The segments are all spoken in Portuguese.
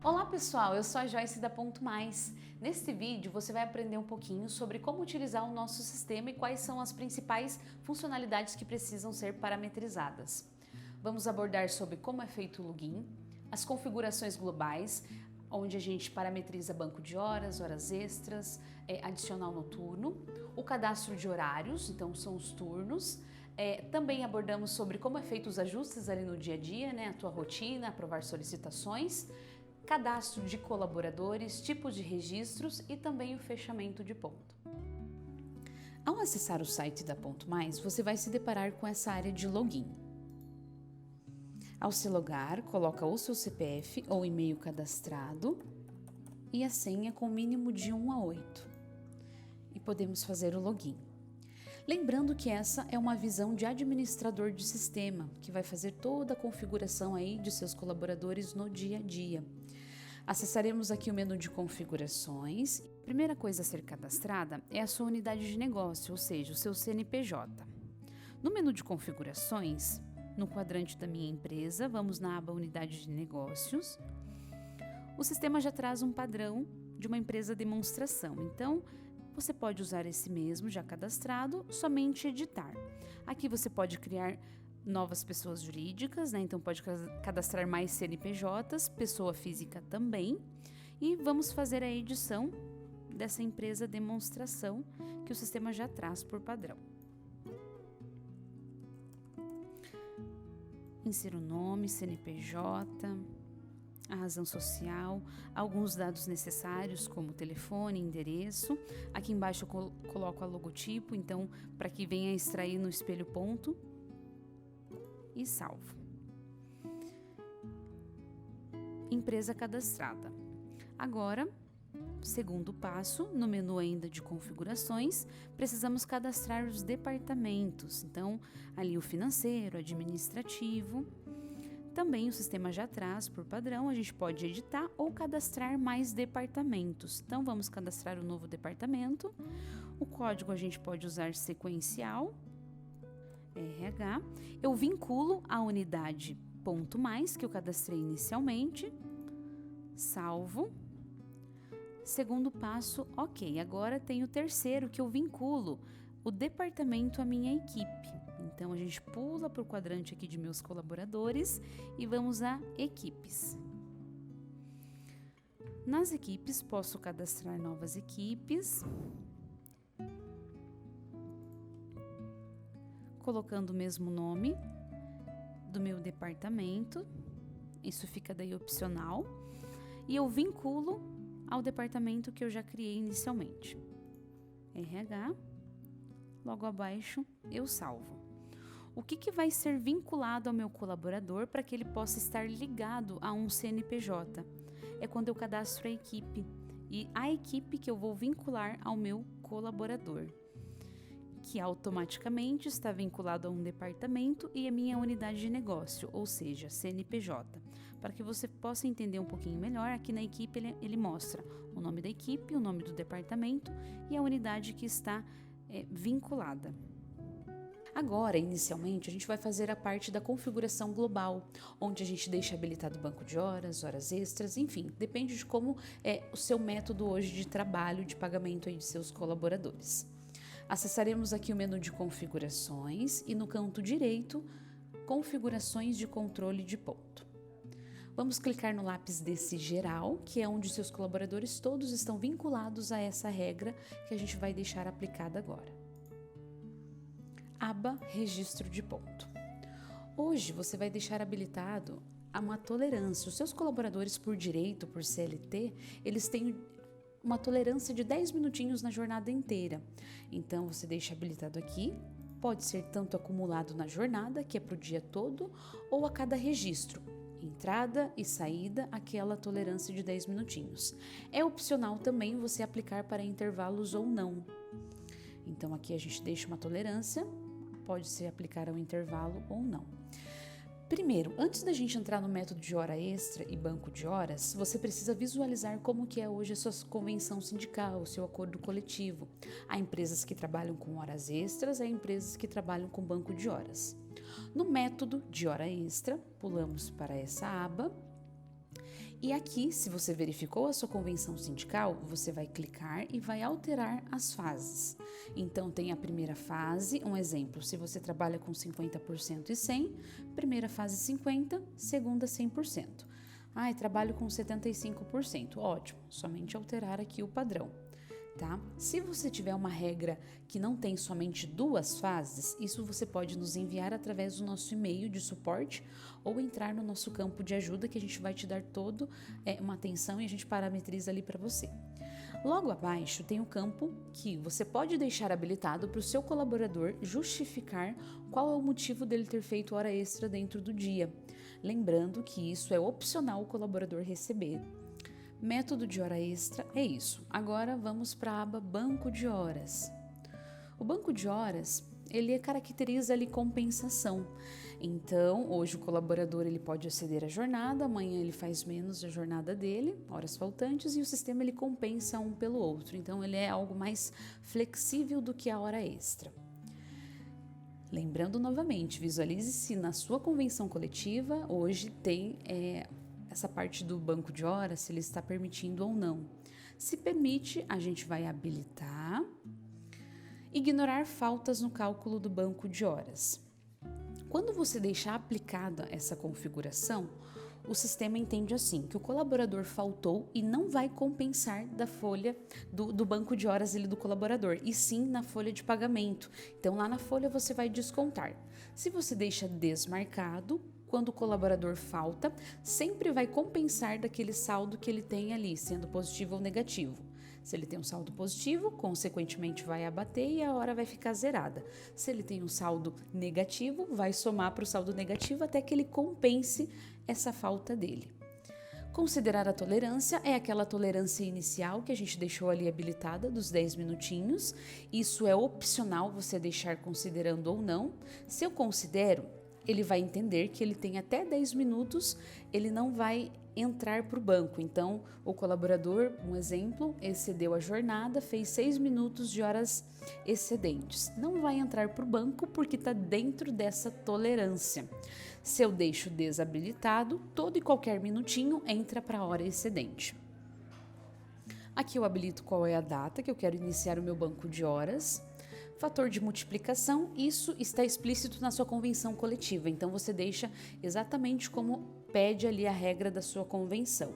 Olá pessoal, eu sou a Joyce da Ponto Mais. Neste vídeo você vai aprender um pouquinho sobre como utilizar o nosso sistema e quais são as principais funcionalidades que precisam ser parametrizadas. Vamos abordar sobre como é feito o login, as configurações globais, onde a gente parametriza banco de horas, horas extras, adicional noturno, o cadastro de horários, então são os turnos. Também abordamos sobre como é feito os ajustes ali no dia a dia, né, a tua rotina, aprovar solicitações, cadastro de colaboradores, tipos de registros e também o fechamento de ponto. Ao acessar o site da Ponto Mais, você vai se deparar com essa área de login. Ao se logar, coloca o seu CPF ou e-mail cadastrado e a senha com mínimo de 1 a 8. E podemos fazer o login. Lembrando que essa é uma visão de administrador de sistema, que vai fazer toda a configuração aí de seus colaboradores no dia a dia. Acessaremos aqui o menu de configurações. A primeira coisa a ser cadastrada é a sua unidade de negócio, ou seja, o seu CNPJ. No menu de configurações, no quadrante da minha empresa, vamos na aba Unidade de Negócios. O sistema já traz um padrão de uma empresa demonstração, então você pode usar esse mesmo já cadastrado, somente editar. Aqui você pode criar novas pessoas jurídicas, né? Então pode cadastrar mais CNPJs, pessoa física também. E vamos fazer a edição dessa empresa demonstração que o sistema já traz por padrão. Insira o nome, CNPJ, a razão social, alguns dados necessários como telefone, endereço. Aqui embaixo eu coloco a logotipo, então para que venha extrair no espelho ponto e salvo. Empresa cadastrada. Agora, segundo passo, no menu ainda de configurações, precisamos cadastrar os departamentos. Então, ali o financeiro, administrativo. Também o sistema já traz, por padrão, a gente pode editar ou cadastrar mais departamentos. Então, vamos cadastrar o novo departamento. O código a gente pode usar sequencial, RH. Eu vinculo a unidade ponto mais, que eu cadastrei inicialmente. Salvo. Segundo passo, ok. Agora tem o terceiro, que eu vinculo o departamento à minha equipe. Então, a gente pula para o quadrante aqui de meus colaboradores e vamos a equipes. Nas equipes, posso cadastrar novas equipes, colocando o mesmo nome do meu departamento. Isso fica daí opcional. E eu vinculo ao departamento que eu já criei inicialmente. RH, logo abaixo eu salvo. O que vai ser vinculado ao meu colaborador para que ele possa estar ligado a um CNPJ? É quando eu cadastro a equipe e a equipe que eu vou vincular ao meu colaborador, que automaticamente está vinculado a um departamento e a minha unidade de negócio, ou seja, CNPJ. Para que você possa entender um pouquinho melhor, aqui na equipe ele mostra o nome da equipe, o nome do departamento e a unidade que está vinculada. Agora, inicialmente, a gente vai fazer a parte da configuração global, onde a gente deixa habilitado o banco de horas, horas extras, enfim, depende de como é o seu método hoje de trabalho, de pagamento aí de seus colaboradores. Acessaremos aqui o menu de configurações e no canto direito, configurações de controle de ponto. Vamos clicar no lápis desse geral, que é onde seus colaboradores todos estão vinculados a essa regra que a gente vai deixar aplicada agora. Aba Registro de ponto. Hoje você vai deixar habilitado uma tolerância. Os seus colaboradores por direito, por CLT, eles têm uma tolerância de 10 minutinhos na jornada inteira. Então você deixa habilitado aqui, pode ser tanto acumulado na jornada, que é para o dia todo, ou a cada registro. Entrada e saída, aquela tolerância de 10 minutinhos. É opcional também você aplicar para intervalos ou não. Então aqui a gente deixa uma tolerância, pode ser aplicar ao intervalo ou não. Primeiro, antes da gente entrar no método de hora extra e banco de horas, você precisa visualizar como que é hoje a sua convenção sindical, o seu acordo coletivo. Há empresas que trabalham com horas extras, há empresas que trabalham com banco de horas. No método de hora extra, pulamos para essa aba E aqui, se você verificou a sua convenção sindical, você vai clicar e vai alterar as fases. Então, tem a primeira fase, um exemplo, se você trabalha com 50% e 100%, primeira fase 50%, segunda 100%. Trabalho com 75%, ótimo, somente alterar aqui o padrão. Tá? Se você tiver uma regra que não tem somente 2 fases, isso você pode nos enviar através do nosso e-mail de suporte ou entrar no nosso campo de ajuda que a gente vai te dar toda uma atenção e a gente parametriza ali para você. Logo abaixo tem o campo que você pode deixar habilitado para o seu colaborador justificar qual é o motivo dele ter feito hora extra dentro do dia. Lembrando que isso é opcional o colaborador receber. Método de hora extra é isso. Agora vamos para a aba banco de horas. O banco de horas, ele caracteriza ali compensação. Então, hoje o colaborador ele pode exceder a jornada, amanhã ele faz menos da jornada dele, horas faltantes, e o sistema ele compensa um pelo outro. Então, ele é algo mais flexível do que a hora extra. Lembrando novamente, visualize se na sua convenção coletiva hoje tem essa parte do banco de horas, se ele está permitindo ou não. Se permite, a gente vai habilitar. Ignorar faltas no cálculo do banco de horas. Quando você deixar aplicada essa configuração, o sistema entende assim, que o colaborador faltou e não vai compensar da folha do banco de horas do colaborador, e sim na folha de pagamento. Então, lá na folha você vai descontar. Se você deixa desmarcado, quando o colaborador falta, sempre vai compensar daquele saldo que ele tem ali, sendo positivo ou negativo. Se ele tem um saldo positivo, consequentemente vai abater e a hora vai ficar zerada. Se ele tem um saldo negativo, vai somar para o saldo negativo até que ele compense essa falta dele. Considerar a tolerância é aquela tolerância inicial que a gente deixou ali habilitada dos 10 minutinhos. Isso é opcional você deixar considerando ou não. Se eu considero, ele vai entender que ele tem até 10 minutos, ele não vai entrar para o banco. Então, o colaborador, um exemplo, excedeu a jornada, fez 6 minutos de horas excedentes. Não vai entrar para o banco porque está dentro dessa tolerância. Se eu deixo desabilitado, todo e qualquer minutinho entra para a hora excedente. Aqui eu habilito qual é a data que eu quero iniciar o meu banco de horas. Fator de multiplicação, isso está explícito na sua convenção coletiva, então você deixa exatamente como pede ali a regra da sua convenção.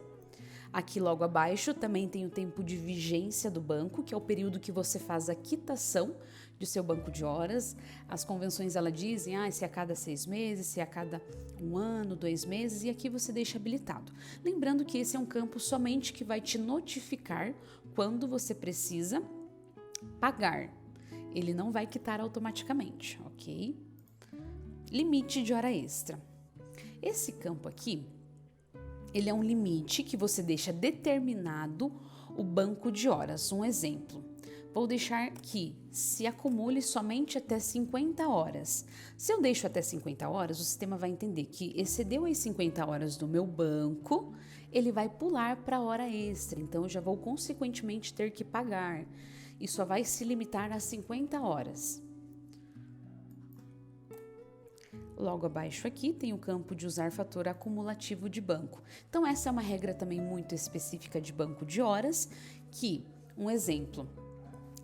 Aqui logo abaixo também tem o tempo de vigência do banco, que é o período que você faz a quitação de seu banco de horas. As convenções ela dizem se é a cada 6 meses, se é a cada 1 ano, 2 meses, e aqui você deixa habilitado. Lembrando que esse é um campo somente que vai te notificar quando você precisa pagar. Ele não vai quitar automaticamente, ok? Limite de hora extra. Esse campo aqui, ele é um limite que você deixa determinado o banco de horas. Um exemplo, vou deixar que se acumule somente até 50 horas. Se eu deixo até 50 horas, o sistema vai entender que excedeu as 50 horas do meu banco, ele vai pular para a hora extra. Então, eu já vou consequentemente ter que pagar. E só vai se limitar a 50 horas. Logo abaixo aqui tem o campo de usar fator acumulativo de banco. Então essa é uma regra também muito específica de banco de horas, que, um exemplo,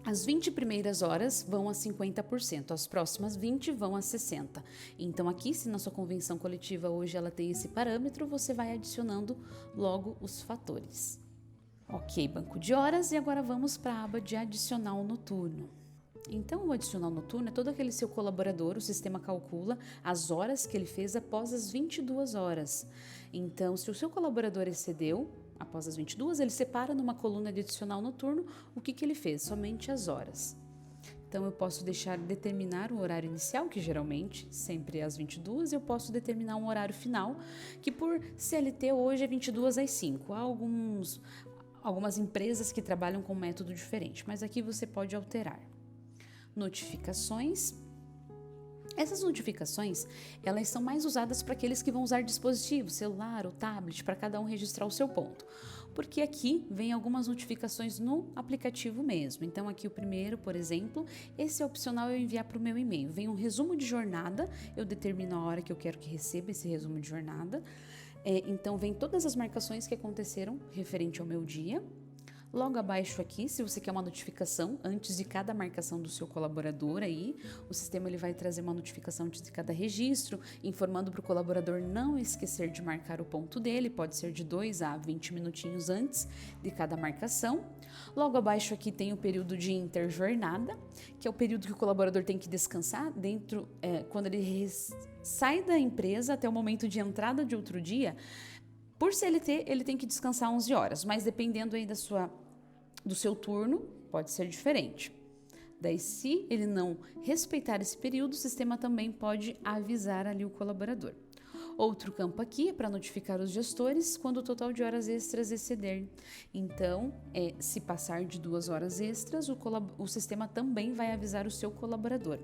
as 20 primeiras horas vão a 50%, as próximas 20 vão a 60%. Então aqui, se na sua convenção coletiva hoje ela tem esse parâmetro, você vai adicionando logo os fatores. Ok, banco de horas, e agora vamos para a aba de adicional noturno. Então, o adicional noturno é todo aquele seu colaborador, o sistema calcula as horas que ele fez após as 22 horas. Então, se o seu colaborador excedeu, após as 22, ele separa numa coluna de adicional noturno o que ele fez, somente as horas. Então, eu posso determinar o horário inicial, que geralmente sempre é às 22, eu posso determinar um horário final, que por CLT hoje é 22 às 5. Há algumas empresas que trabalham com um método diferente, mas aqui você pode alterar. Notificações. Essas notificações, elas são mais usadas para aqueles que vão usar dispositivo, celular ou tablet, para cada um registrar o seu ponto. Porque aqui vem algumas notificações no aplicativo mesmo. Então aqui o primeiro, por exemplo, esse é opcional eu enviar para o meu e-mail. Vem um resumo de jornada, eu determino a hora que eu quero que receba esse resumo de jornada. Então, vem todas as marcações que aconteceram referente ao meu dia. Logo abaixo aqui, se você quer uma notificação antes de cada marcação do seu colaborador aí, o sistema ele vai trazer uma notificação antes de cada registro, informando para o colaborador não esquecer de marcar o ponto dele, pode ser de 2 a 20 minutinhos antes de cada marcação. Logo abaixo aqui tem o período de interjornada, que é o período que o colaborador tem que descansar quando ele sai da empresa até o momento de entrada de outro dia. Por CLT, ele tem que descansar 11 horas, mas dependendo aí do seu turno, pode ser diferente. Daí, se ele não respeitar esse período, o sistema também pode avisar ali o colaborador. Outro campo aqui é para notificar os gestores quando o total de horas extras exceder. Então, se passar de 2 horas extras, o sistema também vai avisar o seu colaborador.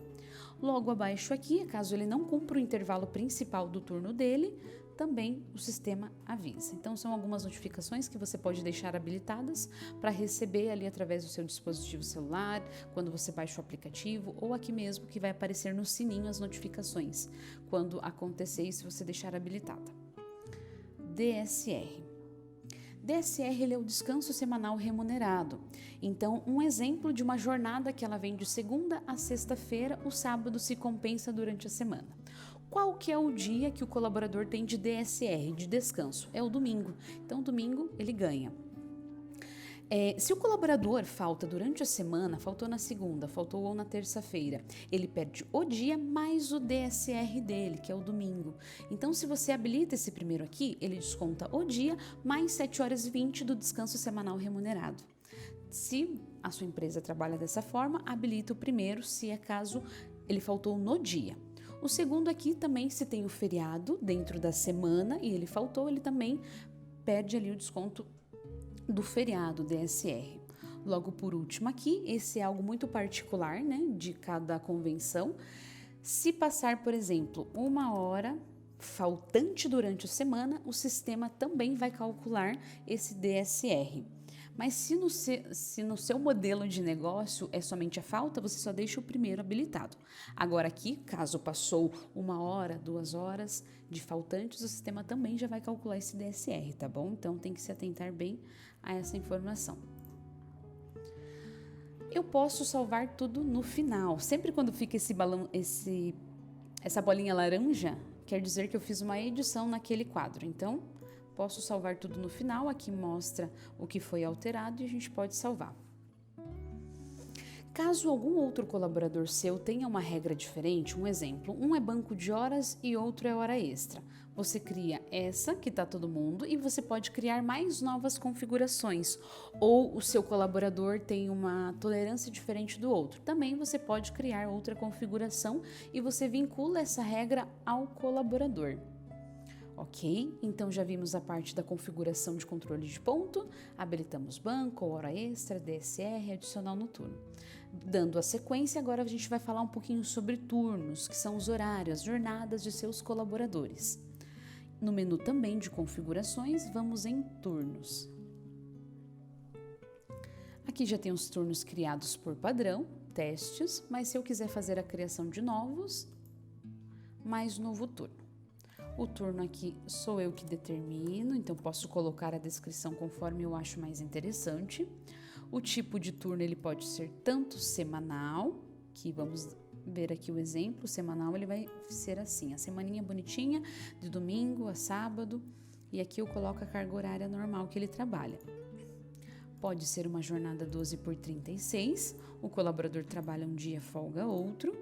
Logo abaixo aqui, caso ele não cumpra o intervalo principal do turno dele, também o sistema avisa. Então, são algumas notificações que você pode deixar habilitadas para receber ali através do seu dispositivo celular, quando você baixa o aplicativo, ou aqui mesmo que vai aparecer no sininho as notificações, quando acontecer isso, você deixar habilitada. DSR. DSR ele é o descanso semanal remunerado. Então, um exemplo de uma jornada que ela vem de segunda a sexta-feira, o sábado se compensa durante a semana. Qual que é o dia que o colaborador tem de DSR, de descanso? É o domingo. Então, domingo ele ganha. Se o colaborador falta durante a semana, faltou na segunda, faltou ou na terça-feira, ele perde o dia mais o DSR dele, que é o domingo. Então, se você habilita esse primeiro aqui, ele desconta o dia mais 7 horas e 20 do descanso semanal remunerado. Se a sua empresa trabalha dessa forma, habilita o primeiro, se é caso ele faltou no dia. O segundo aqui também, se tem o feriado dentro da semana e ele faltou, ele também perde ali o desconto do feriado, DSR. Logo por último aqui, esse é algo muito particular, né, de cada convenção. Se passar, por exemplo, 1 hora faltante durante a semana, o sistema também vai calcular esse DSR. Mas se no seu modelo de negócio é somente a falta, você só deixa o primeiro habilitado. Agora aqui, caso passou 1 hora, 2 horas de faltantes, o sistema também já vai calcular esse DSR, tá bom? Então tem que se atentar bem a essa informação. Eu posso salvar tudo no final. Sempre quando fica essa bolinha laranja, quer dizer que eu fiz uma edição naquele quadro. Então, posso salvar tudo no final, aqui mostra o que foi alterado e a gente pode salvar. Caso algum outro colaborador seu tenha uma regra diferente, um exemplo, um é banco de horas e outro é hora extra. Você cria essa, que está todo mundo, e você pode criar mais novas configurações. Ou o seu colaborador tem uma tolerância diferente do outro. Também você pode criar outra configuração e você vincula essa regra ao colaborador. Ok? Então já vimos a parte da configuração de controle de ponto, habilitamos banco, hora extra, DSR, adicional noturno. Dando a sequência, agora a gente vai falar um pouquinho sobre turnos, que são os horários, as jornadas de seus colaboradores. No menu também de configurações, vamos em turnos. Aqui já tem os turnos criados por padrão, testes, mas se eu quiser fazer a criação de novos, mais novo turno. O turno aqui sou eu que determino, então posso colocar a descrição conforme eu acho mais interessante. O tipo de turno ele pode ser tanto semanal, que vamos ver aqui o exemplo, semanal ele vai ser assim, a semaninha bonitinha, de domingo a sábado, e aqui eu coloco a carga horária normal que ele trabalha. Pode ser uma jornada 12 por 36, o colaborador trabalha um dia, folga outro.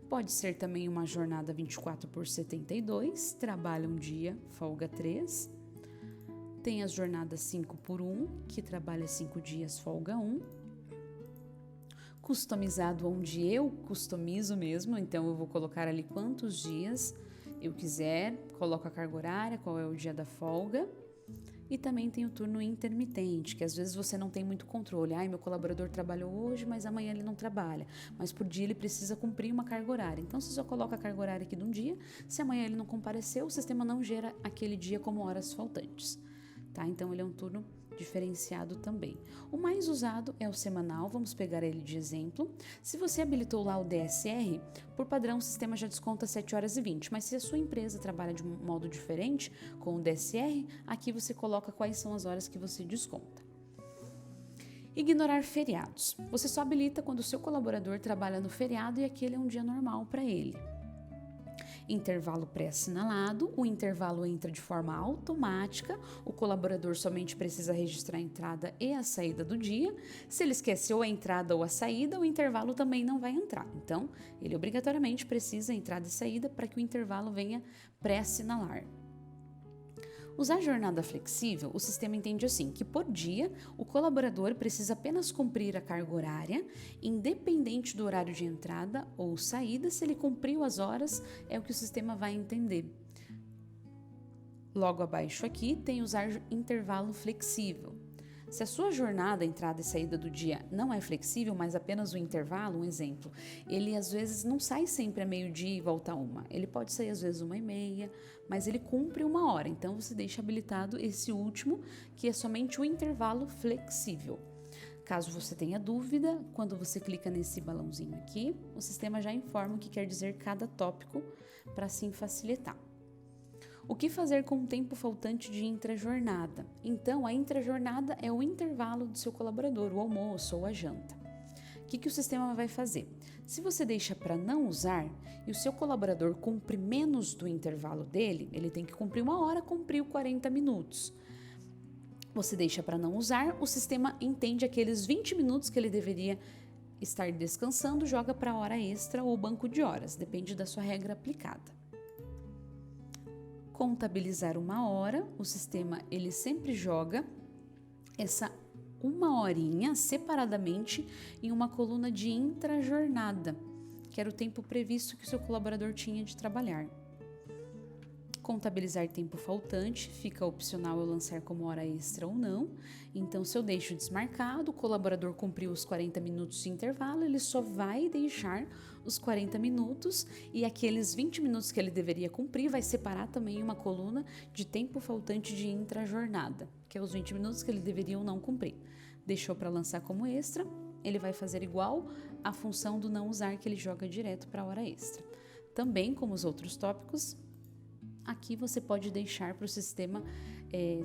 Pode ser também uma jornada 24 por 72, trabalha um dia, folga 3. Tem as jornadas 5 por 1, que trabalha 5 dias, folga 1. Customizado onde eu customizo mesmo, então eu vou colocar ali quantos dias eu quiser, coloco a carga horária, qual é o dia da folga. E também tem o turno intermitente, que às vezes você não tem muito controle. Meu colaborador trabalhou hoje, mas amanhã ele não trabalha. Mas por dia ele precisa cumprir uma carga horária. Então, você só coloca a carga horária aqui de um dia. Se amanhã ele não compareceu, o sistema não gera aquele dia como horas faltantes. tá? Então, ele é um turno diferenciado também. O mais usado é o semanal, vamos pegar ele de exemplo. Se você habilitou lá o DSR, por padrão o sistema já desconta 7 horas e 20, mas se a sua empresa trabalha de um modo diferente com o DSR, aqui você coloca quais são as horas que você desconta. Ignorar feriados. Você só habilita quando o seu colaborador trabalha no feriado e aquele é um dia normal para ele. Intervalo pré-assinalado, o intervalo entra de forma automática, o colaborador somente precisa registrar a entrada e a saída do dia. Se ele esqueceu a entrada ou a saída, o intervalo também não vai entrar. Então, ele obrigatoriamente precisa entrada e saída para que o intervalo venha pré-assinalar. Usar jornada flexível, o sistema entende assim, que por dia o colaborador precisa apenas cumprir a carga horária, independente do horário de entrada ou saída. Se ele cumpriu as horas, é o que o sistema vai entender. Logo abaixo aqui tem usar intervalo flexível. Se a sua jornada, entrada e saída do dia não é flexível, mas apenas o intervalo, um exemplo, ele às vezes não sai sempre a meio-dia e volta a 1. Ele pode sair às vezes 1h30, mas ele cumpre 1 hora. Então você deixa habilitado esse último, que é somente o intervalo flexível. Caso você tenha dúvida, quando você clica nesse balãozinho aqui, o sistema já informa o que quer dizer cada tópico para assim facilitar. O que fazer com o tempo faltante de intrajornada? Então, a intrajornada é o intervalo do seu colaborador, o almoço ou a janta. O que o sistema vai fazer? Se você deixa para não usar e o seu colaborador cumpre menos do intervalo dele, ele tem que cumprir 1 hora, cumpriu 40 minutos. Você deixa para não usar, o sistema entende aqueles 20 minutos que ele deveria estar descansando, joga para hora extra ou banco de horas, depende da sua regra aplicada. Contabilizar 1 hora, o sistema ele sempre joga essa 1 horinha separadamente em uma coluna de intrajornada, que era o tempo previsto que o seu colaborador tinha de trabalhar. Contabilizar tempo faltante, fica opcional eu lançar como hora extra ou não. Então, se eu deixo desmarcado, o colaborador cumpriu os 40 minutos de intervalo, ele só vai deixar os 40 minutos e aqueles 20 minutos que ele deveria cumprir vai separar também uma coluna de tempo faltante de intrajornada, que é os 20 minutos que ele deveria ou não cumprir. Deixou para lançar como extra, ele vai fazer igual a função do não usar, que ele joga direto para a hora extra. Também, como os outros tópicos, aqui você pode deixar para o sistema,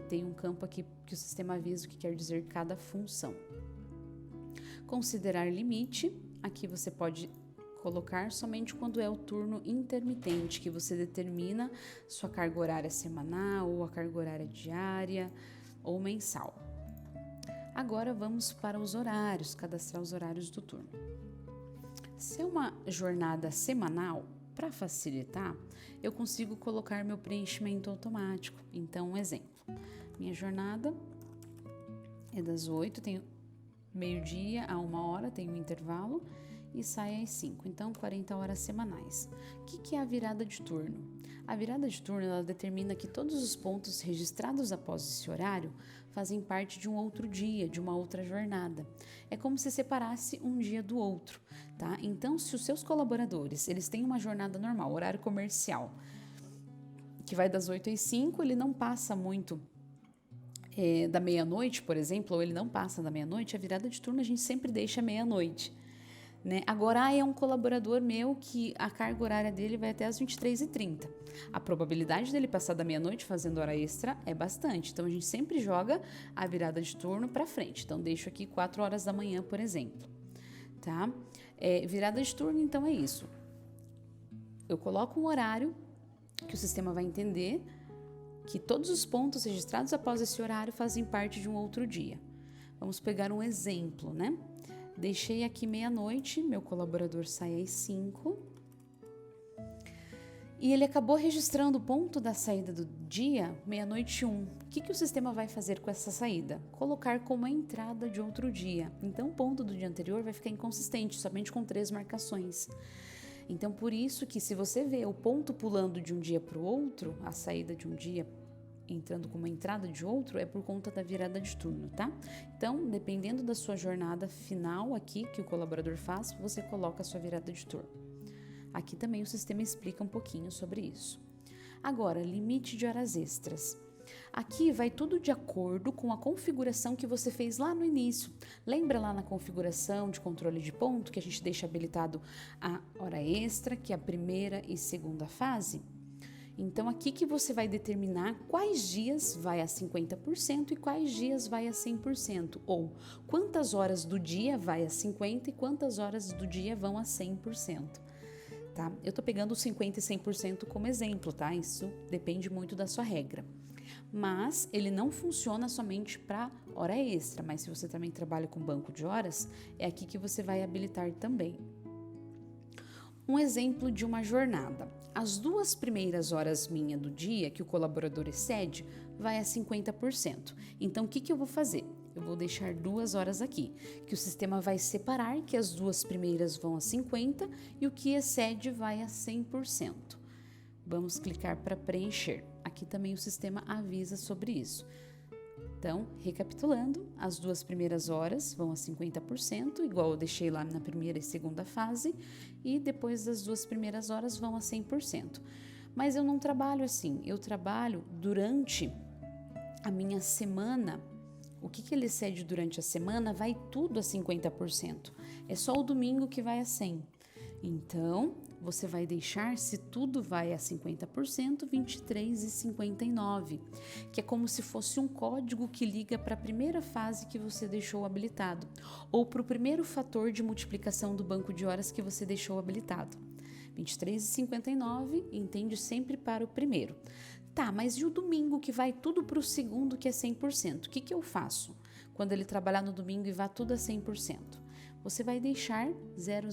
tem um campo aqui que o sistema avisa o que quer dizer cada função. Considerar limite, aqui você pode colocar somente quando é o turno intermitente, que você determina sua carga horária semanal ou a carga horária diária ou mensal. Agora vamos para os horários, cadastrar os horários do turno. Se é uma jornada semanal, para facilitar, eu consigo colocar meu preenchimento automático. Então, um exemplo, minha jornada é das 8, tenho meio-dia a 1 hora, tenho um intervalo e sai às 5, então 40 horas semanais. O que é a virada de turno? A virada de turno ela determina que todos os pontos registrados após esse horário fazem parte de um outro dia, de uma outra jornada. É como se separasse um dia do outro, tá? Então, se os seus colaboradores, eles têm uma jornada normal, horário comercial, que vai das 8 às 5, ele não passa muito da meia-noite, por exemplo, ou ele não passa da meia-noite, a virada de turno a gente sempre deixa meia-noite. Né? Agora, é um colaborador meu que a carga horária dele vai até às 23h30. A probabilidade dele passar da meia-noite fazendo hora extra é bastante. Então, a gente sempre joga a virada de turno para frente. Então, deixo aqui 4 horas da manhã, por exemplo. Tá? Virada de turno, então, é isso. Eu coloco um horário que o sistema vai entender que todos os pontos registrados após esse horário fazem parte de um outro dia. Vamos pegar um exemplo, né? Deixei aqui meia-noite, meu colaborador sai às 5 e ele acabou registrando o ponto da saída do dia, meia-noite 1. O que o sistema vai fazer com essa saída? Colocar como a entrada de outro dia. Então, o ponto do dia anterior vai ficar inconsistente, somente com 3 marcações. Então, por isso que se você vê o ponto pulando de um dia para o outro, a saída de um dia entrando como a entrada de outro, é por conta da virada de turno, tá? Então, dependendo da sua jornada final aqui, que o colaborador faz, você coloca a sua virada de turno. Aqui também o sistema explica um pouquinho sobre isso. Agora, limite de horas extras. Aqui vai tudo de acordo com a configuração que você fez lá no início. Lembra lá na configuração de controle de ponto que a gente deixa habilitado a hora extra, que é a primeira e segunda fase? Então, aqui que você vai determinar quais dias vai a 50% e quais dias vai a 100%, ou quantas horas do dia vai a 50% e quantas horas do dia vão a 100%. Tá? Eu tô pegando 50% e 100% como exemplo, tá? Isso depende muito da sua regra. Mas ele não funciona somente para hora extra, mas se você também trabalha com banco de horas, é aqui que você vai habilitar também. Um exemplo de uma jornada. As 2 primeiras horas minha do dia que o colaborador excede vai a 50%. Então, o que eu vou fazer? Eu vou deixar 2 horas aqui, que o sistema vai separar que as 2 primeiras vão a 50% e o que excede vai a 100%. Vamos clicar para preencher. Aqui também o sistema avisa sobre isso. Então, recapitulando, as 2 primeiras horas vão a 50%, igual eu deixei lá na primeira e segunda fase, e depois das 2 primeiras horas vão a 100%. Mas eu não trabalho assim, eu trabalho durante a minha semana. O que ele excede durante a semana vai tudo a 50%. É só o domingo que vai a 100%. Então, você vai deixar, se tudo vai a 50%, 23,59, que é como se fosse um código que liga para a primeira fase que você deixou habilitado, ou para o primeiro fator de multiplicação do banco de horas que você deixou habilitado. 23,59 entende sempre para o primeiro. Tá, mas e o domingo que vai tudo para o segundo, que é 100%? O que eu faço quando ele trabalhar no domingo e vá tudo a 100%? Você vai deixar 000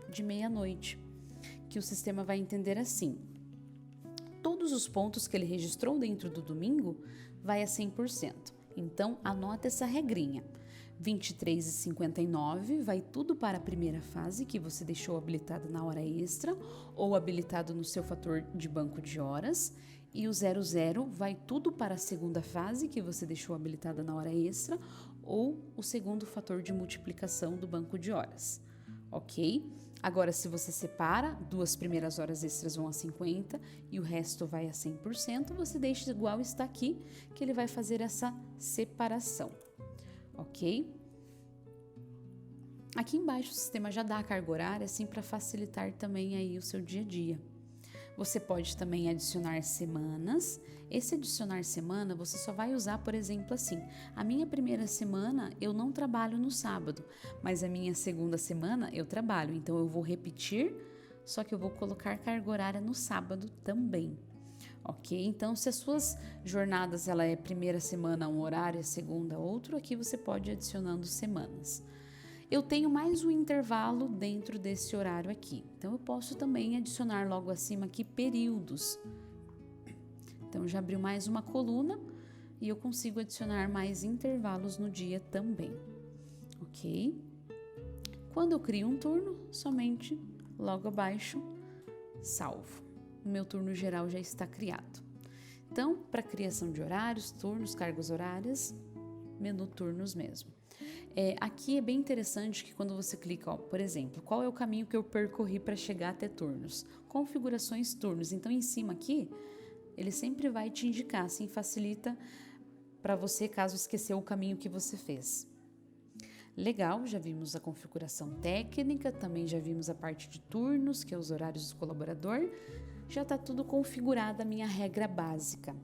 de meia-noite, que o sistema vai entender assim. Todos os pontos que ele registrou dentro do domingo vai a 100%. Então, anota essa regrinha. 23,59 vai tudo para a primeira fase que você deixou habilitado na hora extra ou habilitado no seu fator de banco de horas. E o 00 vai tudo para a segunda fase que você deixou habilitada na hora extra ou o segundo fator de multiplicação do banco de horas, ok? Agora, se você separa, 2 primeiras horas extras vão a 50% e o resto vai a 100%, você deixa igual está aqui, que ele vai fazer essa separação, ok? Aqui embaixo o sistema já dá a carga horária, assim, para facilitar também aí o seu dia a dia. Você pode também adicionar semanas. Esse adicionar semana você só vai usar, por exemplo, assim. A minha primeira semana eu não trabalho no sábado, mas a minha segunda semana eu trabalho. Então eu vou repetir, só que eu vou colocar carga horária no sábado também. Ok? Então, se as suas jornadas ela é primeira semana um horário, a segunda outro, aqui você pode ir adicionando semanas. Eu tenho mais um intervalo dentro desse horário aqui. Então, eu posso também adicionar logo acima aqui períodos. Então, já abriu mais uma coluna e eu consigo adicionar mais intervalos no dia também. Ok? Quando eu crio um turno, somente logo abaixo, salvo. O meu turno geral já está criado. Então, para criação de horários, turnos, cargas horárias, menu turnos mesmo. Aqui é bem interessante que quando você clica, ó, por exemplo, qual é o caminho que eu percorri para chegar até turnos? Configurações turnos. Então, em cima aqui, ele sempre vai te indicar, assim facilita para você caso esqueceu o caminho que você fez. Legal, já vimos a configuração técnica, também já vimos a parte de turnos, que é os horários do colaborador. Já está tudo configurado a minha regra básica.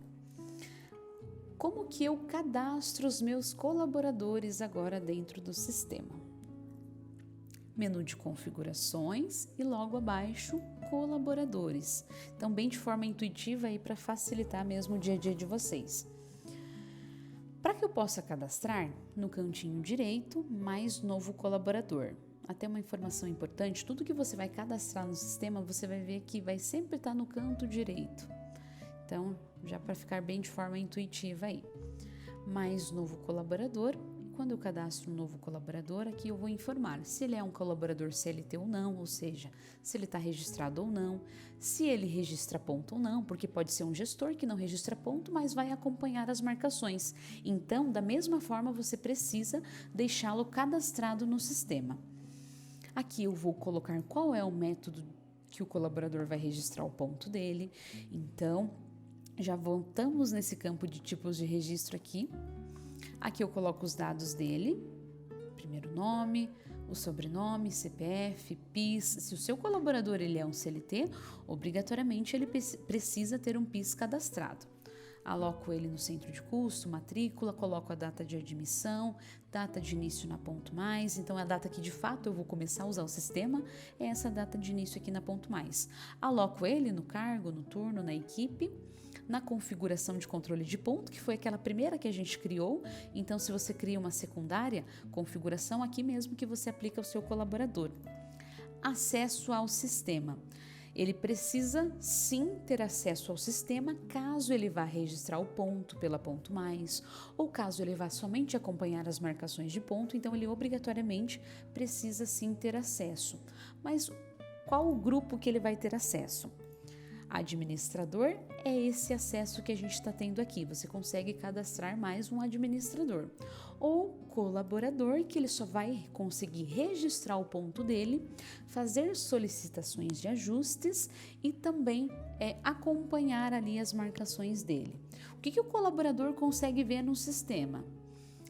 Como que eu cadastro os meus colaboradores agora dentro do sistema? Menu de configurações e logo abaixo, colaboradores. Então, bem de forma intuitiva aí para facilitar mesmo o dia a dia de vocês. Para que eu possa cadastrar, no cantinho direito, mais novo colaborador. Até uma informação importante, tudo que você vai cadastrar no sistema, você vai ver que vai sempre estar no canto direito. Então, já para ficar bem de forma intuitiva aí. Mais novo colaborador. Quando eu cadastro um novo colaborador, aqui eu vou informar se ele é um colaborador CLT ou não, ou seja, se ele está registrado ou não, se ele registra ponto ou não, porque pode ser um gestor que não registra ponto, mas vai acompanhar as marcações. Então, da mesma forma, você precisa deixá-lo cadastrado no sistema. Aqui eu vou colocar qual é o método que o colaborador vai registrar o ponto dele. Então, Já voltamos nesse campo de tipos de registro aqui. Aqui eu coloco os dados dele, primeiro nome, o sobrenome, CPF, PIS. Se o seu colaborador ele é um CLT, obrigatoriamente ele precisa ter um PIS cadastrado. Aloco ele no centro de custo, matrícula, coloco a data de admissão, data de início na Ponto Mais. Então, a data que de fato eu vou começar a usar o sistema é essa data de início aqui na Ponto Mais. Aloco ele no cargo, no turno, na equipe, na configuração de controle de ponto, que foi aquela primeira que a gente criou. Então, se você cria uma secundária, configuração aqui mesmo que você aplica ao seu colaborador. Acesso ao sistema. Ele precisa sim ter acesso ao sistema caso ele vá registrar o ponto pela Ponto Mais ou caso ele vá somente acompanhar as marcações de ponto, então ele obrigatoriamente precisa sim ter acesso. Mas qual o grupo que ele vai ter acesso? Administrador é esse acesso que a gente está tendo aqui. Você consegue cadastrar mais um administrador. Ou colaborador, que ele só vai conseguir registrar o ponto dele, fazer solicitações de ajustes e também acompanhar ali as marcações dele. O que o colaborador consegue ver no sistema?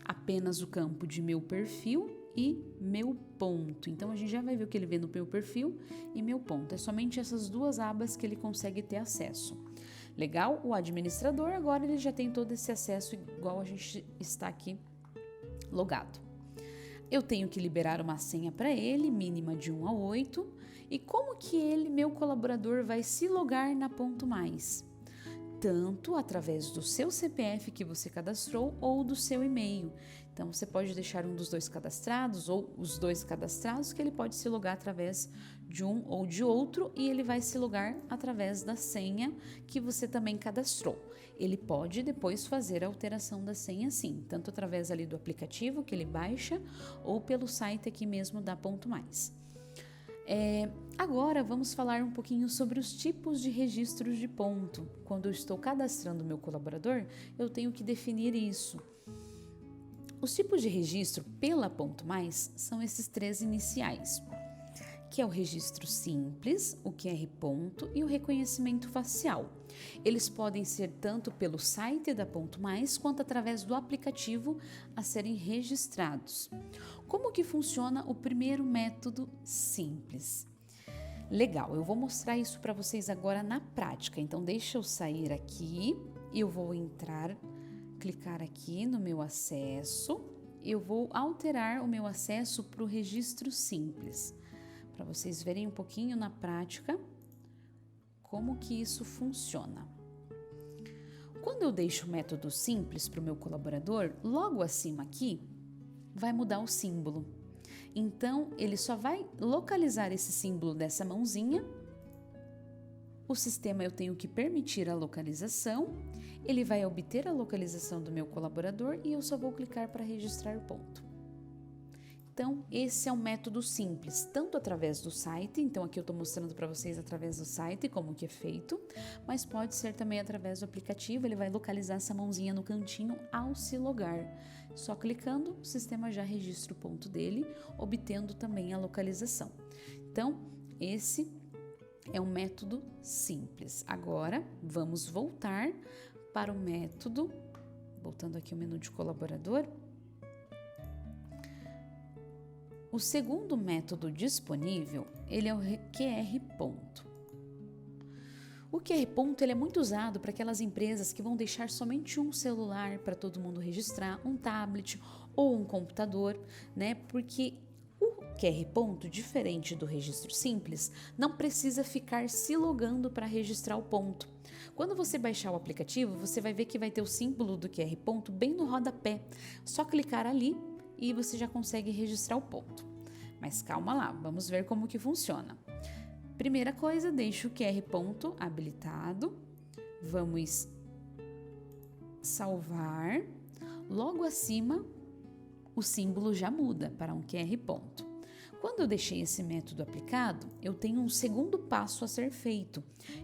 Apenas o campo de meu perfil e meu ponto. Então, a gente já vai ver o que ele vê no meu perfil e meu ponto. É somente essas duas abas que ele consegue ter acesso. Legal? O administrador, agora ele já tem todo esse acesso igual a gente está aqui logado. Eu tenho que liberar uma senha para ele, mínima de 1 a 8. E como que ele, meu colaborador, vai se logar na Ponto Mais? Tanto através do seu CPF que você cadastrou ou do seu e-mail. Então, você pode deixar um dos dois cadastrados ou os dois cadastrados, que ele pode se logar através de um ou de outro e ele vai se logar através da senha que você também cadastrou. Ele pode depois fazer a alteração da senha sim, tanto através ali do aplicativo que ele baixa ou pelo site aqui mesmo da Ponto Mais. Agora vamos falar um pouquinho sobre os tipos de registros de ponto. Quando eu estou cadastrando o meu colaborador, eu tenho que definir isso. Os tipos de registro pela Ponto Mais são esses 3 iniciais, que é o registro simples, o QR ponto e o reconhecimento facial. Eles podem ser tanto pelo site da Ponto Mais quanto através do aplicativo a serem registrados. Como que funciona o primeiro método simples? Legal, eu vou mostrar isso para vocês agora na prática. Então, deixa eu sair aqui, eu vou clicar aqui no meu acesso, eu vou alterar o meu acesso para o registro simples, para vocês verem um pouquinho na prática como que isso funciona. Quando eu deixo o método simples para o meu colaborador, logo acima aqui vai mudar o símbolo. Então, ele só vai localizar esse símbolo dessa mãozinha. O sistema eu tenho que permitir a localização, ele vai obter a localização do meu colaborador e eu só vou clicar para registrar o ponto. Então, esse é um método simples, tanto através do site, então aqui eu estou mostrando para vocês através do site como que é feito, mas pode ser também através do aplicativo, ele vai localizar essa mãozinha no cantinho ao se logar. Só clicando, o sistema já registra o ponto dele, obtendo também a localização. Então, esse é um método simples. Agora, vamos voltar para o método, voltando aqui ao menu de colaborador. O segundo método disponível, ele é o QR ponto. O QR ponto ele é muito usado para aquelas empresas que vão deixar somente um celular para todo mundo registrar, um tablet ou um computador, né? Porque o QR ponto, diferente do registro simples, não precisa ficar se logando para registrar o ponto. Quando você baixar o aplicativo, você vai ver que vai ter o símbolo do QR ponto bem no rodapé. Só clicar ali e você já consegue registrar o ponto. Mas calma lá, vamos ver como que funciona. Primeira coisa, deixo o QR ponto habilitado. Vamos salvar. Logo acima, o símbolo já muda para um QR ponto. Quando eu deixei esse método aplicado, eu tenho um segundo passo a ser feito,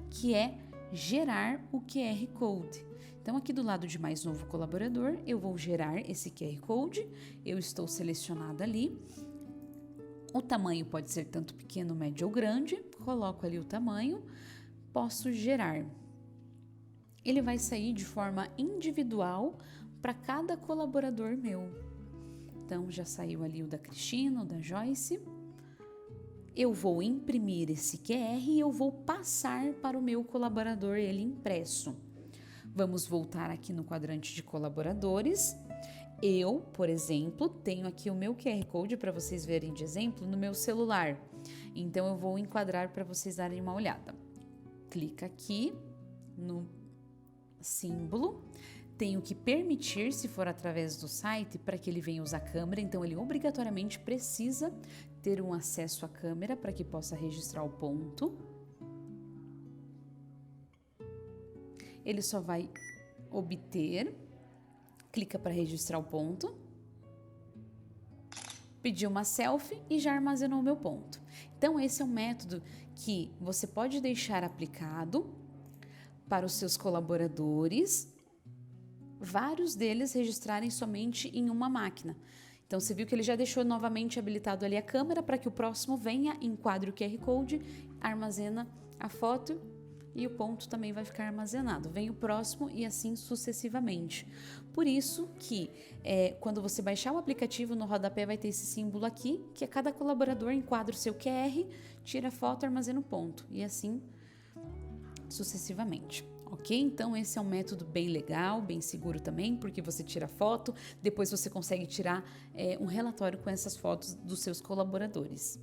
que é gerar o QR Code. Então, aqui do lado de mais novo colaborador, eu vou gerar esse QR Code, eu estou selecionada ali. O tamanho pode ser tanto pequeno, médio ou grande, coloco ali o tamanho, posso gerar. ele vai sair de forma individual para cada colaborador meu. Então, já saiu ali o da Cristina, o da Joyce. Eu vou imprimir esse QR e eu vou passar para o meu colaborador ele impresso. Vamos voltar aqui no quadrante de colaboradores. Eu, por exemplo, tenho aqui o meu QR Code para vocês verem de exemplo no meu celular. Então, eu vou enquadrar para vocês darem uma olhada. Clica aqui no símbolo. Tenho que permitir, se for através do site, para que ele venha usar a câmera. Então, ele obrigatoriamente precisa ter um acesso à câmera para que possa registrar o ponto. Ele só vai obter, clica para registrar o ponto, pediu uma selfie e já armazenou o meu ponto. Então, esse é um método que você pode deixar aplicado para os seus colaboradores, vários deles registrarem somente em uma máquina. Então, você viu que ele já deixou novamente habilitado ali a câmera para que o próximo venha, enquadre o QR Code, armazena a foto e o ponto também vai ficar armazenado. Vem o próximo e assim sucessivamente. Por isso que quando você baixar o aplicativo, no rodapé vai ter esse símbolo aqui, que a cada colaborador enquadra o seu QR, tira a foto, armazena o ponto e assim sucessivamente. Ok? Então, esse é um método bem legal, bem seguro também, porque você tira foto, depois você consegue tirar um relatório com essas fotos dos seus colaboradores.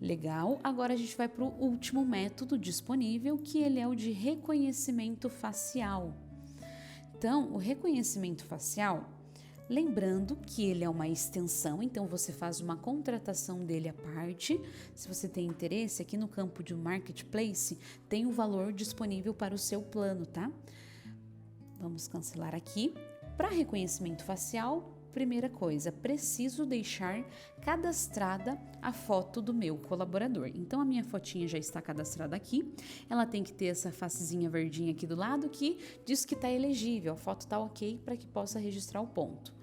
Legal, agora a gente vai para o último método disponível, que ele é o de reconhecimento facial. Então, o reconhecimento facial, lembrando que ele é uma extensão, então você faz uma contratação dele à parte. Se você tem interesse, aqui no campo de Marketplace, tem o valor disponível para o seu plano, tá? Vamos cancelar aqui. Para reconhecimento facial, primeira coisa, preciso deixar cadastrada a foto do meu colaborador. Então, a minha fotinha já está cadastrada aqui. Ela tem que ter essa facezinha verdinha aqui do lado que diz que está elegível, a foto está ok para que possa registrar o ponto.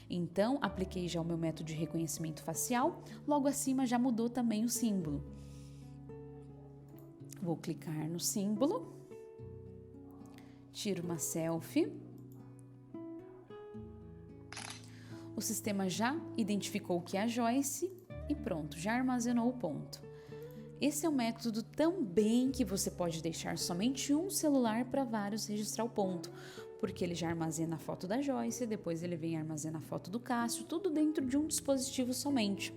Então, apliquei já o meu método de reconhecimento facial. Logo acima já mudou também o símbolo. Vou clicar no símbolo. Tiro uma selfie. O sistema já identificou que é a Joyce e pronto, já armazenou o ponto. Esse é um método também que você pode deixar somente um celular para vários registrar o ponto, porque ele já armazena a foto da Joyce, depois ele vem armazenar a foto do Cássio, tudo dentro de um dispositivo somente.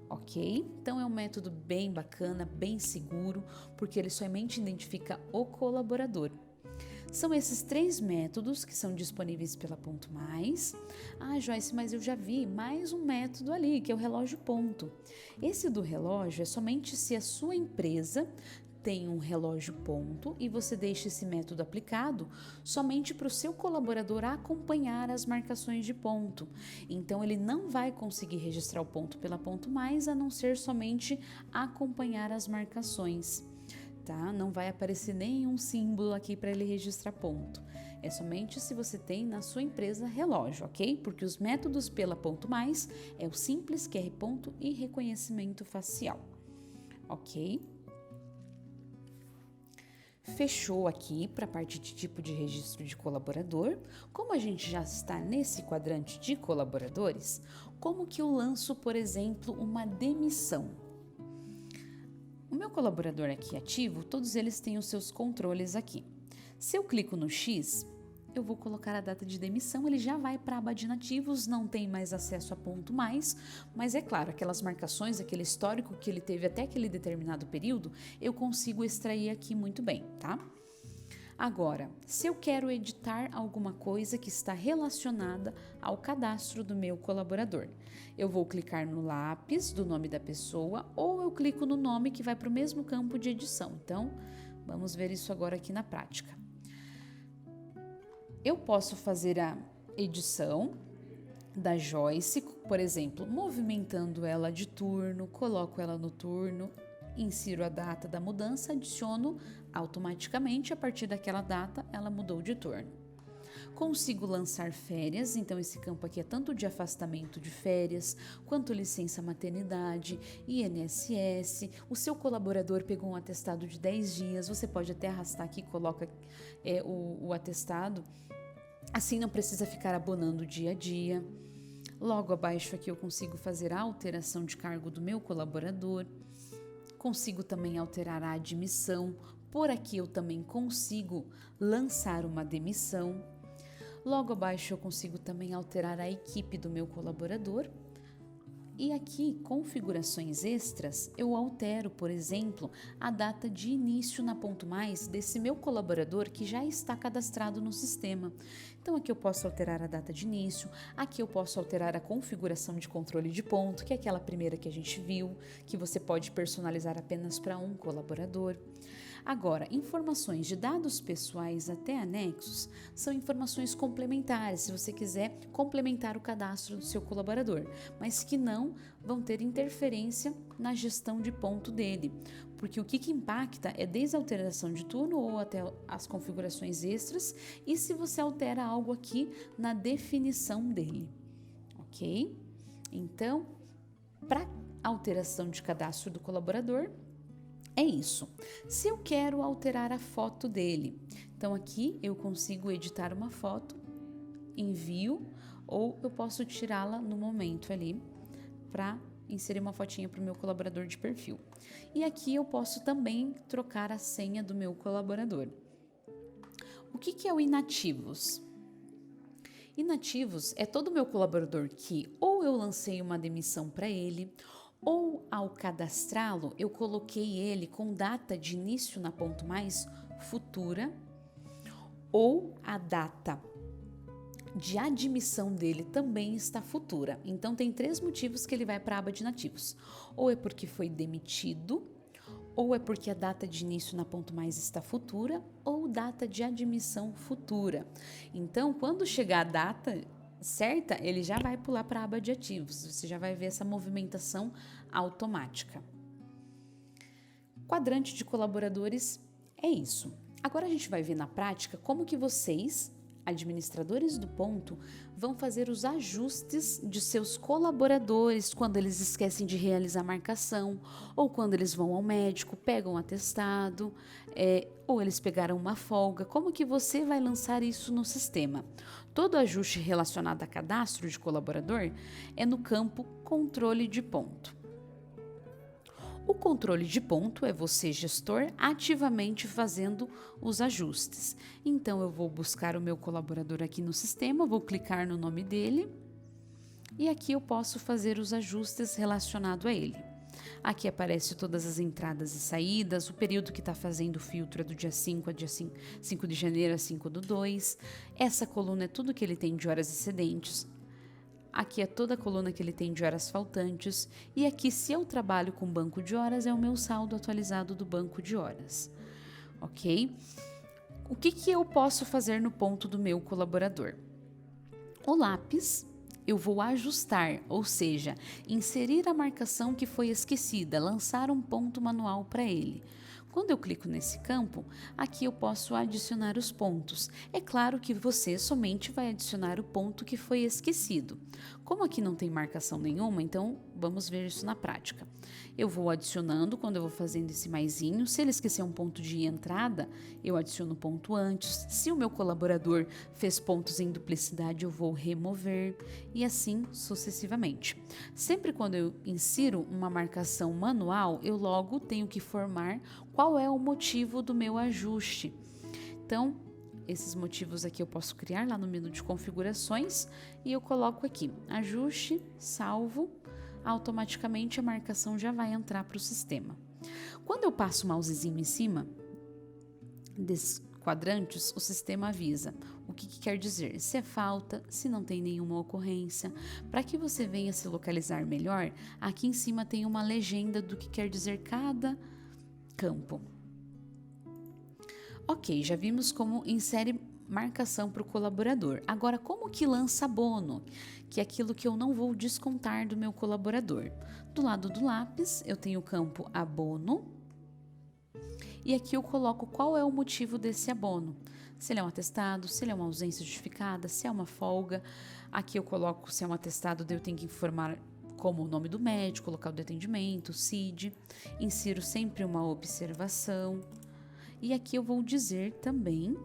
Ok? Então é um método bem bacana, bem seguro, porque ele somente identifica o colaborador. São esses 3 métodos que são disponíveis pela Ponto Mais. Ah, Joyce, mas eu já vi mais um método ali, que é o relógio ponto. Esse do relógio é somente se a sua empresa tem um relógio ponto e você deixa esse método aplicado somente para o seu colaborador acompanhar as marcações de ponto. Então, ele não vai conseguir registrar o ponto pela Ponto Mais, a não ser somente acompanhar as marcações. Tá? Não vai aparecer nenhum símbolo aqui para ele registrar ponto. É somente se você tem na sua empresa relógio, ok? Porque os métodos pela Ponto Mais é o simples, QR ponto e reconhecimento facial, ok? Fechou aqui para a parte de tipo de registro de colaborador. Como a gente já está nesse quadrante de colaboradores, como que eu lanço, por exemplo, uma demissão? O meu colaborador aqui ativo, todos eles têm os seus controles aqui. Se eu clico no X, eu vou colocar a data de demissão, ele já vai para a aba de inativos, não tem mais acesso a Ponto Mais, mas é claro, aquelas marcações, aquele histórico que ele teve até aquele determinado período, eu consigo extrair aqui muito bem, tá? Agora, se eu quero editar alguma coisa que está relacionada ao cadastro do meu colaborador, eu vou clicar no lápis do nome da pessoa ou eu clico no nome que vai para o mesmo campo de edição. Então, vamos ver isso agora aqui na prática. Eu posso fazer a edição da Joyce, por exemplo, movimentando ela de turno, coloco ela no turno, insiro a data da mudança, adiciono automaticamente, a partir daquela data ela mudou de turno. Consigo lançar férias, então esse campo aqui é tanto de afastamento de férias, quanto licença maternidade, INSS. O seu colaborador pegou um atestado de 10 dias, você pode até arrastar aqui, coloca o atestado, assim não precisa ficar abonando dia a dia. Logo abaixo aqui eu consigo fazer a alteração de cargo do meu colaborador, consigo também alterar a admissão, por aqui eu também consigo lançar uma demissão. Logo abaixo eu consigo também alterar a equipe do meu colaborador. E aqui, configurações extras, eu altero, por exemplo, a data de início na Ponto Mais desse meu colaborador que já está cadastrado no sistema. Então aqui eu posso alterar a data de início, aqui eu posso alterar a configuração de controle de ponto, que é aquela primeira que a gente viu, que você pode personalizar apenas para um colaborador. Agora, informações de dados pessoais até anexos são informações complementares, se você quiser complementar o cadastro do seu colaborador, mas que não vão ter interferência na gestão de ponto dele, porque o que impacta é desde a alteração de turno ou até as configurações extras e se você altera algo aqui na definição dele, ok? Então, para alteração de cadastro do colaborador, é isso. Se eu quero alterar a foto dele, então aqui eu consigo editar uma foto, envio, ou eu posso tirá-la no momento ali para inserir uma fotinha para o meu colaborador de perfil. E aqui eu posso também trocar a senha do meu colaborador. O que é o inativos? Inativos é todo meu colaborador que ou eu lancei uma demissão para ele, ou ao cadastrá-lo eu coloquei ele com data de início na Ponto Mais futura, ou a data de admissão dele também está futura. Então tem 3 motivos que ele vai para a aba de inativos. Ou é porque foi demitido, ou é porque a data de início na Ponto Mais está futura, ou data de admissão futura. Então quando chegar a data certa, ele já vai pular para a aba de ativos, você já vai ver essa movimentação automática. Quadrante de colaboradores é isso. Agora a gente vai ver na prática como que vocês, administradores do ponto, vão fazer os ajustes de seus colaboradores quando eles esquecem de realizar a marcação, ou quando eles vão ao médico, pegam um atestado, ou eles pegaram uma folga. Como que você vai lançar isso no sistema? Todo ajuste relacionado a cadastro de colaborador é no campo controle de ponto. O controle de ponto é você, gestor, ativamente fazendo os ajustes. Então, eu vou buscar o meu colaborador aqui no sistema, vou clicar no nome dele e aqui eu posso fazer os ajustes relacionados a ele. Aqui aparece todas as entradas e saídas, o período que está fazendo o filtro é do dia 5 a dia 5 de janeiro a 5/2. Essa coluna é tudo que ele tem de horas excedentes. Aqui é toda a coluna que ele tem de horas faltantes. E aqui, se eu trabalho com banco de horas, é o meu saldo atualizado do banco de horas. Ok? O que eu posso fazer no ponto do meu colaborador? O lápis eu vou ajustar, ou seja, inserir a marcação que foi esquecida, lançar um ponto manual para ele. Quando eu clico nesse campo, aqui eu posso adicionar os pontos. É claro que você somente vai adicionar o ponto que foi esquecido. Como aqui não tem marcação nenhuma, então vamos ver isso na prática. Eu vou adicionando quando eu vou fazendo esse maisinho. Se ele esquecer um ponto de entrada, eu adiciono o ponto antes. Se o meu colaborador fez pontos em duplicidade, eu vou remover e assim sucessivamente. Sempre quando eu insiro uma marcação manual, eu logo tenho que formar qual é o motivo do meu ajuste. Então, esses motivos aqui eu posso criar lá no menu de configurações e eu coloco aqui, ajuste, salvo, automaticamente a marcação já vai entrar para o sistema. Quando eu passo o mousezinho em cima desses quadrantes, o sistema avisa o que quer dizer, se é falta, se não tem nenhuma ocorrência. Para que você venha se localizar melhor, aqui em cima tem uma legenda do que quer dizer cada campo. Ok, já vimos como insere marcação para o colaborador. Agora, como que lança abono? Que é aquilo que eu não vou descontar do meu colaborador. Do lado do lápis, eu tenho o campo abono. E aqui eu coloco qual é o motivo desse abono. se ele é um atestado, se ele é uma ausência justificada, se é uma folga. Aqui eu coloco se é um atestado, daí eu tenho que informar como o nome do médico, local de atendimento, CID. Insiro sempre uma observação. E aqui eu vou dizer também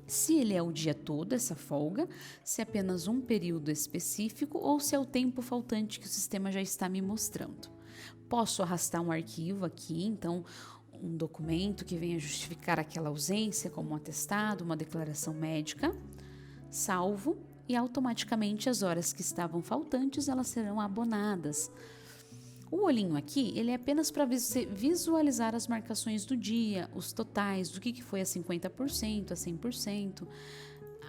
se ele é o dia todo, essa folga, se é apenas um período específico ou se é o tempo faltante que o sistema já está me mostrando. Posso arrastar um arquivo aqui, então um documento que venha justificar aquela ausência, como um atestado, uma declaração médica, salvo e automaticamente as horas que estavam faltantes elas serão abonadas. O olhinho aqui, ele é apenas para você visualizar as marcações do dia, os totais, do que foi a 50%, a 100%.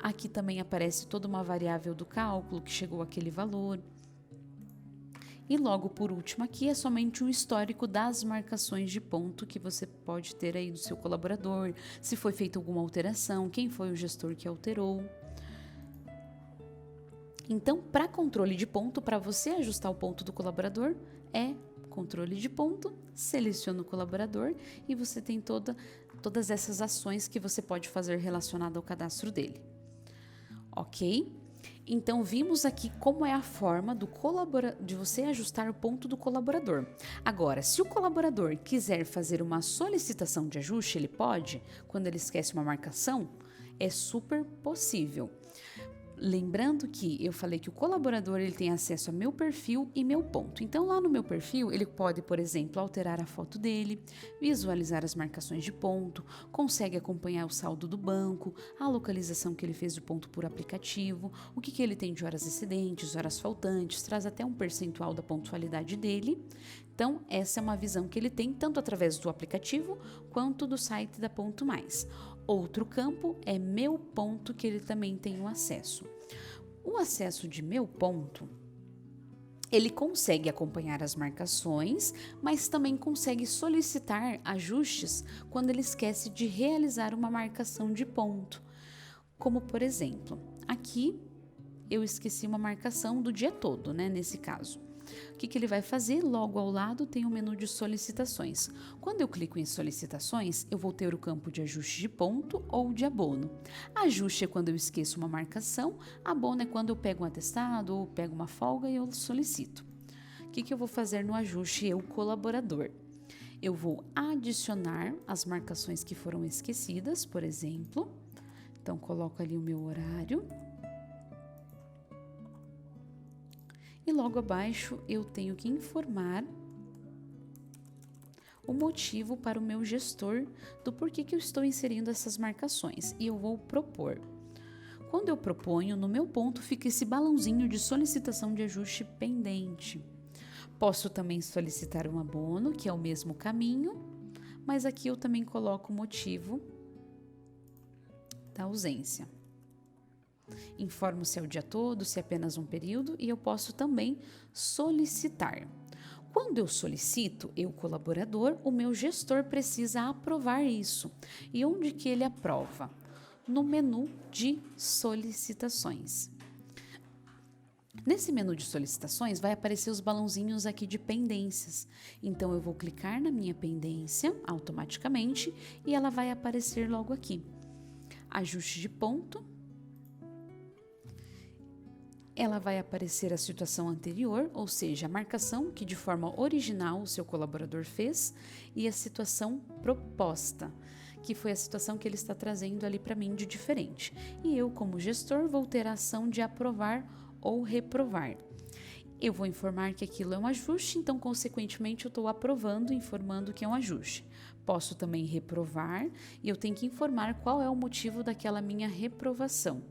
Aqui também aparece toda uma variável do cálculo que chegou àquele valor. E logo por último aqui é somente um histórico das marcações de ponto que você pode ter aí do seu colaborador, se foi feita alguma alteração, quem foi o gestor que alterou. Então, para controle de ponto, para você ajustar o ponto do colaborador, é controle de ponto, seleciona o colaborador e você tem todas essas ações que você pode fazer relacionadas ao cadastro dele. Ok? Então, vimos aqui como é a forma de você ajustar o ponto do colaborador. Agora, se o colaborador quiser fazer uma solicitação de ajuste, ele pode, quando ele esquece uma marcação, é super possível. Lembrando que eu falei que o colaborador ele tem acesso a meu perfil e meu ponto. Então, lá no meu perfil, ele pode, por exemplo, alterar a foto dele, visualizar as marcações de ponto, consegue acompanhar o saldo do banco, a localização que ele fez do ponto por aplicativo, o que ele tem de horas excedentes, horas faltantes, traz até um percentual da pontualidade dele. Então, essa é uma visão que ele tem tanto através do aplicativo quanto do site da Ponto Mais. Outro campo é meu ponto, que ele também tem o acesso. O acesso de meu ponto, ele consegue acompanhar as marcações, mas também consegue solicitar ajustes quando ele esquece de realizar uma marcação de ponto. Como por exemplo, aqui eu esqueci uma marcação do dia todo, né, nesse caso. O que ele vai fazer? Logo ao lado tem o menu de solicitações. Quando eu clico em solicitações, eu vou ter o campo de ajuste de ponto ou de abono. Ajuste é quando eu esqueço uma marcação, abono é quando eu pego um atestado ou pego uma folga e eu solicito. O que eu vou fazer no ajuste, eu, colaborador? Eu vou adicionar as marcações que foram esquecidas, por exemplo. Então, coloco ali o meu horário. E logo abaixo eu tenho que informar o motivo para o meu gestor do porquê que eu estou inserindo essas marcações. E eu vou propor. Quando eu proponho, no meu ponto fica esse balãozinho de solicitação de ajuste pendente. Posso também solicitar um abono, que é o mesmo caminho, mas aqui eu também coloco o motivo da ausência. Informo se é o dia todo, se é apenas um período e eu posso também solicitar. Quando eu solicito, eu colaborador, o meu gestor precisa aprovar isso. E onde que ele aprova? No menu de solicitações. Nesse menu de solicitações vai aparecer os balãozinhos aqui de pendências. Então eu vou clicar na minha pendência automaticamente e ela vai aparecer logo aqui. Ajuste de ponto. Ela vai aparecer a situação anterior, ou seja, a marcação que de forma original o seu colaborador fez, e a situação proposta, que foi a situação que ele está trazendo ali para mim de diferente. E eu, como gestor, vou ter a ação de aprovar ou reprovar. Eu vou informar que aquilo é um ajuste, então, consequentemente, eu estou aprovando, informando que é um ajuste. Posso também reprovar e eu tenho que informar qual é o motivo daquela minha reprovação.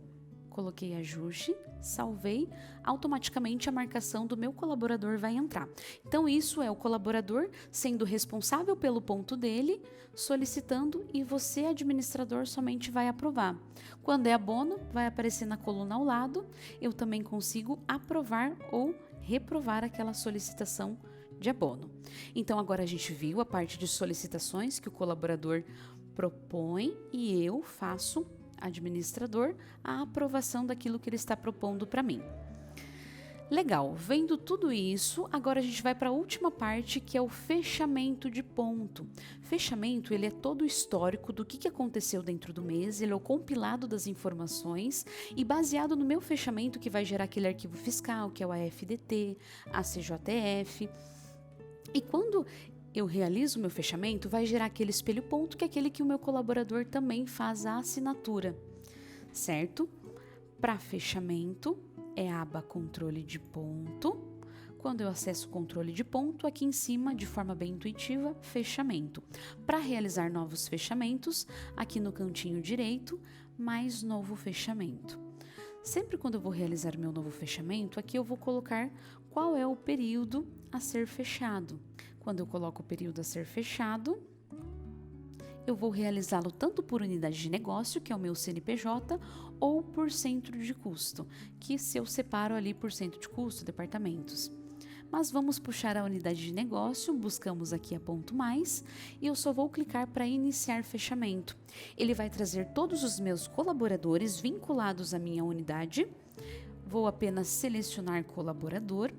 Coloquei ajuste, salvei, automaticamente a marcação do meu colaborador vai entrar. Então, isso é o colaborador sendo responsável pelo ponto dele, solicitando e você, administrador, somente vai aprovar. Quando é abono, vai aparecer na coluna ao lado, eu também consigo aprovar ou reprovar aquela solicitação de abono. Então, agora a gente viu a parte de solicitações que o colaborador propõe e eu faço, administrador, a aprovação daquilo que ele está propondo para mim. Legal, vendo tudo isso, agora a gente vai para a última parte, que é o fechamento de ponto. Fechamento, ele é todo o histórico do que aconteceu dentro do mês, ele é o compilado das informações e baseado no meu fechamento que vai gerar aquele arquivo fiscal, que é o AFDT, a CJF. E quando eu realizo o meu fechamento, vai gerar aquele espelho ponto, que é aquele que o meu colaborador também faz a assinatura, certo? Para fechamento, é a aba controle de ponto. Quando eu acesso o controle de ponto, aqui em cima, de forma bem intuitiva, fechamento. Para realizar novos fechamentos, aqui no cantinho direito, mais novo fechamento. Sempre quando eu vou realizar o meu novo fechamento, aqui eu vou colocar qual é o período a ser fechado. Quando eu coloco o período a ser fechado, eu vou realizá-lo tanto por unidade de negócio, que é o meu CNPJ, ou por centro de custo, que se eu separo ali por centro de custo, departamentos. Mas vamos puxar a unidade de negócio, buscamos aqui a ponto mais, e eu só vou clicar para iniciar fechamento. Ele vai trazer todos os meus colaboradores vinculados à minha unidade. Vou apenas selecionar colaborador,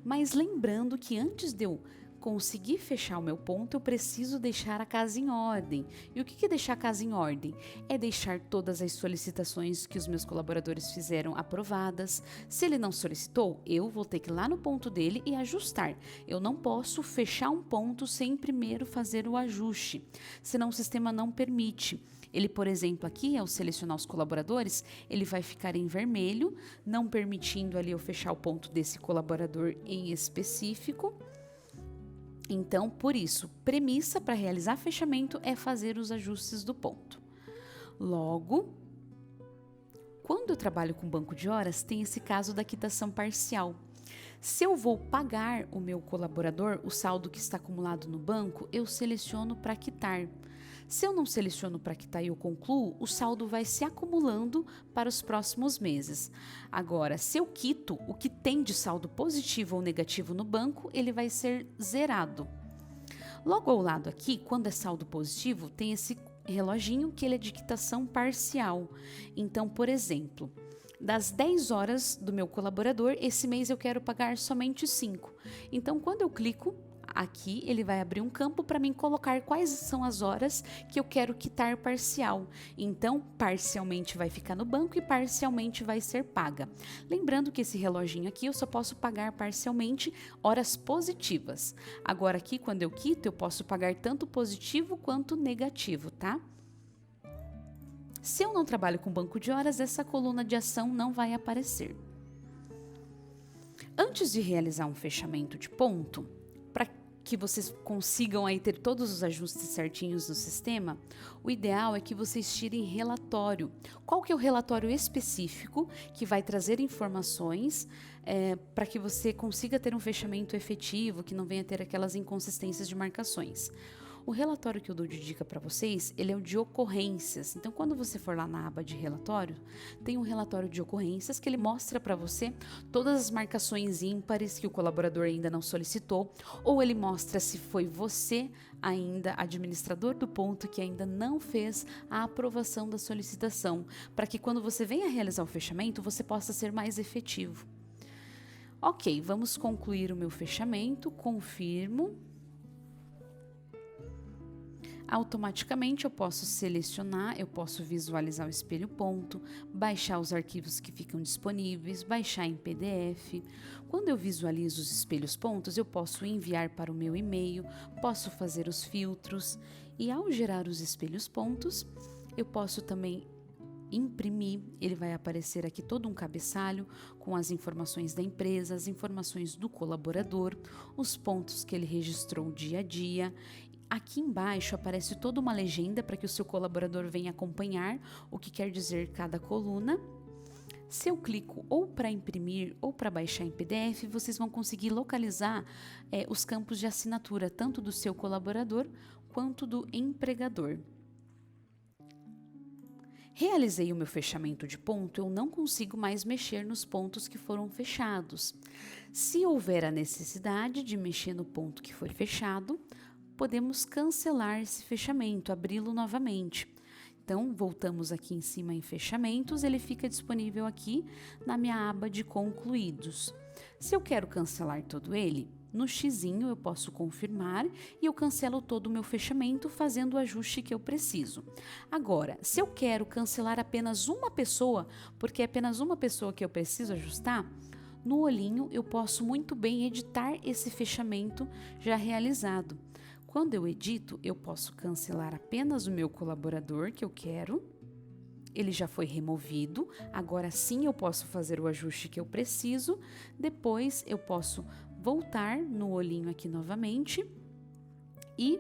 mas lembrando que antes de eu conseguir fechar o meu ponto, eu preciso deixar a casa em ordem. E o que é deixar a casa em ordem? É deixar todas as solicitações que os meus colaboradores fizeram aprovadas. Se ele não solicitou, eu vou ter que ir lá no ponto dele e ajustar. Eu não posso fechar um ponto sem primeiro fazer o ajuste, senão o sistema não permite. Ele, por exemplo, aqui, ao selecionar os colaboradores, ele vai ficar em vermelho, não permitindo ali eu fechar o ponto desse colaborador em específico. Então, por isso, premissa para realizar fechamento é fazer os ajustes do ponto. Logo, quando eu trabalho com banco de horas, tem esse caso da quitação parcial. Se eu vou pagar o meu colaborador, o saldo que está acumulado no banco, eu seleciono para quitar. Se eu não seleciono para quitar e eu concluo, o saldo vai se acumulando para os próximos meses. Agora, se eu quito, o que tem de saldo positivo ou negativo no banco, ele vai ser zerado. Logo ao lado aqui, quando é saldo positivo, tem esse reloginho que ele é de quitação parcial. Então, por exemplo, das 10 horas do meu colaborador, esse mês eu quero pagar somente 5. Então, quando eu clico aqui, ele vai abrir um campo para mim colocar quais são as horas que eu quero quitar parcial. Então, parcialmente vai ficar no banco e parcialmente vai ser paga. Lembrando que esse reloginho aqui eu só posso pagar parcialmente horas positivas. Agora aqui, quando eu quito, eu posso pagar tanto positivo quanto negativo, tá? Se eu não trabalho com banco de horas, essa coluna de ação não vai aparecer. Antes de realizar um fechamento de ponto, para que vocês consigam aí ter todos os ajustes certinhos no sistema, o ideal é que vocês tirem relatório. Qual que é o relatório específico que vai trazer informações para que você consiga ter um fechamento efetivo, que não venha ter aquelas inconsistências de marcações? O relatório que eu dou de dica para vocês, ele é o de ocorrências. Então, quando você for lá na aba de relatório, tem um relatório de ocorrências que ele mostra para você todas as marcações ímpares que o colaborador ainda não solicitou, ou ele mostra se foi você ainda administrador do ponto que ainda não fez a aprovação da solicitação, para que quando você venha realizar o fechamento, você possa ser mais efetivo. Ok, vamos concluir o meu fechamento, confirmo. Automaticamente eu posso selecionar, eu posso visualizar o espelho ponto, baixar os arquivos que ficam disponíveis, baixar em PDF. Quando eu visualizo os espelhos pontos, eu posso enviar para o meu e-mail, posso fazer os filtros e ao gerar os espelhos pontos, eu posso também imprimir. Ele vai aparecer aqui todo um cabeçalho com as informações da empresa, as informações do colaborador, os pontos que ele registrou dia a dia. Aqui embaixo aparece toda uma legenda para que o seu colaborador venha acompanhar o que quer dizer cada coluna. Se eu clico ou para imprimir ou para baixar em PDF, vocês vão conseguir localizar os campos de assinatura, tanto do seu colaborador quanto do empregador. Realizei o meu fechamento de ponto, eu não consigo mais mexer nos pontos que foram fechados. Se houver a necessidade de mexer no ponto que foi fechado, podemos cancelar esse fechamento, abri-lo novamente. Então, voltamos aqui em cima em fechamentos, ele fica disponível aqui na minha aba de concluídos. Se eu quero cancelar todo ele, no xizinho eu posso confirmar e eu cancelo todo o meu fechamento fazendo o ajuste que eu preciso. Agora, se eu quero cancelar apenas uma pessoa, porque é apenas uma pessoa que eu preciso ajustar, no olhinho eu posso muito bem editar esse fechamento já realizado. Quando eu edito, eu posso cancelar apenas o meu colaborador que eu quero. Ele já foi removido, agora sim eu posso fazer o ajuste que eu preciso. Depois eu posso voltar no olhinho aqui novamente e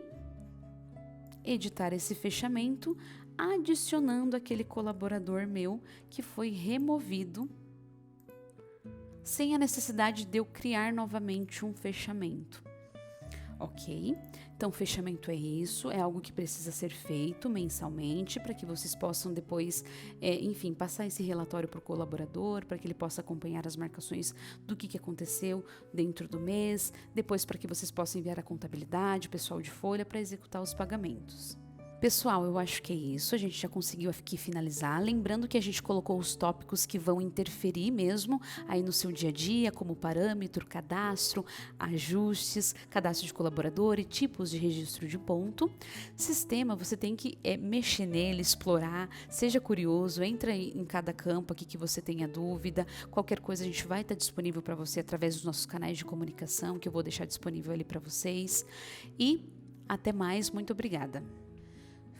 editar esse fechamento, adicionando aquele colaborador meu que foi removido, sem a necessidade de eu criar novamente um fechamento. Ok? Então, fechamento é isso, é algo que precisa ser feito mensalmente para que vocês possam depois, enfim, passar esse relatório para o colaborador, para que ele possa acompanhar as marcações do que aconteceu dentro do mês, depois para que vocês possam enviar a contabilidade, o pessoal de folha para executar os pagamentos. Pessoal, eu acho que é isso, a gente já conseguiu aqui finalizar, lembrando que a gente colocou os tópicos que vão interferir mesmo aí no seu dia a dia, como parâmetro, cadastro, ajustes, cadastro de colaborador e tipos de registro de ponto. Sistema, você tem que mexer nele, explorar, seja curioso, entra em cada campo aqui que você tenha dúvida, qualquer coisa a gente vai estar disponível para você através dos nossos canais de comunicação, que eu vou deixar disponível ali para vocês. E até mais, muito obrigada!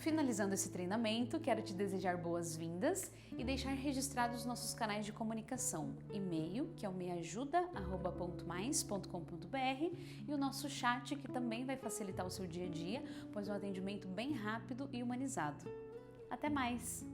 Finalizando esse treinamento, quero te desejar boas-vindas e deixar registrados os nossos canais de comunicação, e-mail, que é o meajuda@pontomais.com.br, e o nosso chat, que também vai facilitar o seu dia a dia, pois é um atendimento bem rápido e humanizado. Até mais!